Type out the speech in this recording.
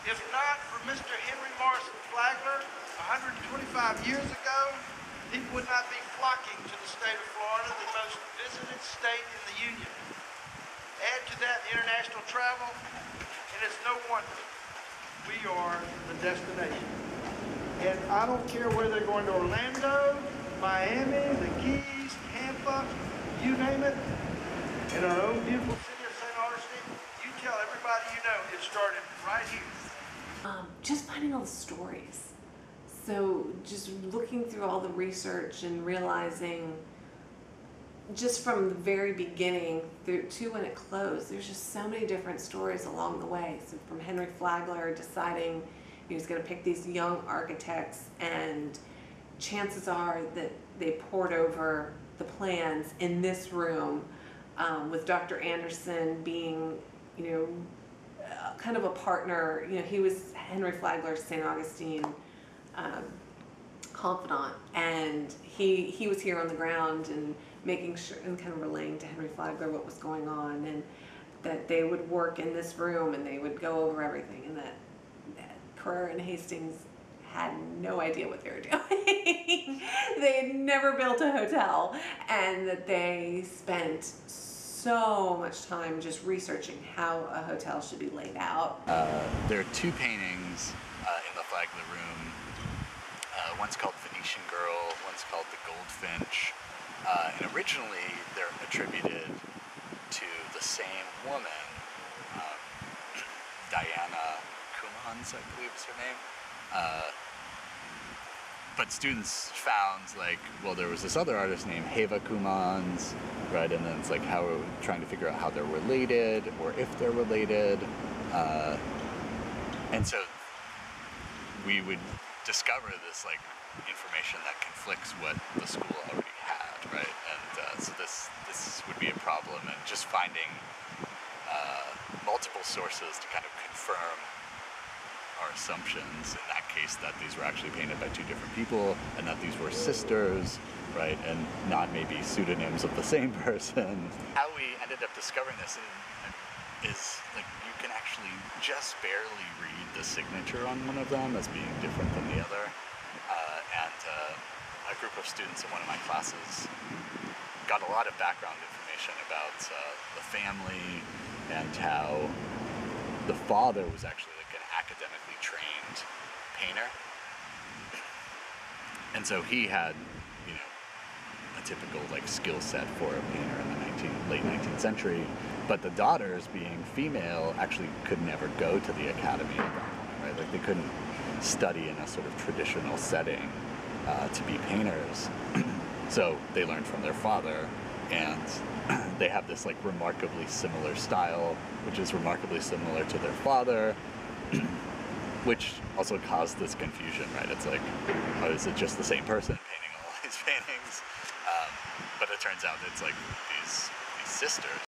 If not for Mr. Henry Morrison Flagler, 125 years ago, people would not be flocking to the state of Florida, the most visited state in the Union. Add to that international travel, and it's no wonder we are the destination. And I don't care whether they're going to Orlando, Miami, the Keys, Tampa, you name it, in our own beautiful city of St. Augustine, you tell everybody you know it started right here. Just finding all the stories. So just looking through all the research and realizing just from the very beginning through to when it closed, there's just so many different stories along the way. So from Henry Flagler deciding he was going to pick these young architects, and chances are that they poured over the plans in this room, with Dr. Anderson being, kind of a partner. He was Henry Flagler's St. Augustine confidant, and he was here on the ground and making sure and kind of relaying to Henry Flagler what was going on, and that they would work in this room and they would go over everything, and that Kerr and Hastings had no idea what they were doing. They had never built a hotel, and that they spent so much time just researching how a hotel should be laid out. There are two paintings in the Flagler room. One's called Venetian Girl, one's called The Goldfinch. And originally they're attributed to the same woman, Diana Kumans, I believe is her name. But students found, there was this other artist named Heva Kumans, right? And then it's how we're trying to figure out how they're related or if they're related. And so we would discover this information that conflicts what the school already had, right? And so this would be a problem, and just finding multiple sources to kind of confirm our assumptions, in that case that these were actually painted by two different people and that these were sisters, right? And not maybe pseudonyms of the same person. How we ended up discovering this is you can actually just barely read the signature on one of them as being different than the other. And a group of students in one of my classes got a lot of background information about the family and how the father was actually an academically trained painter. And so he had, a typical skill set for a painter in the late 19th century. But the daughters, being female, actually could never go to the academy at that point, right? They couldn't study in a sort of traditional setting to be painters. So they learned from their father, and they have this remarkably similar style, which is remarkably similar to their father, which also caused this confusion, right? It's is it just the same person painting all these paintings? But it turns out it's these sisters,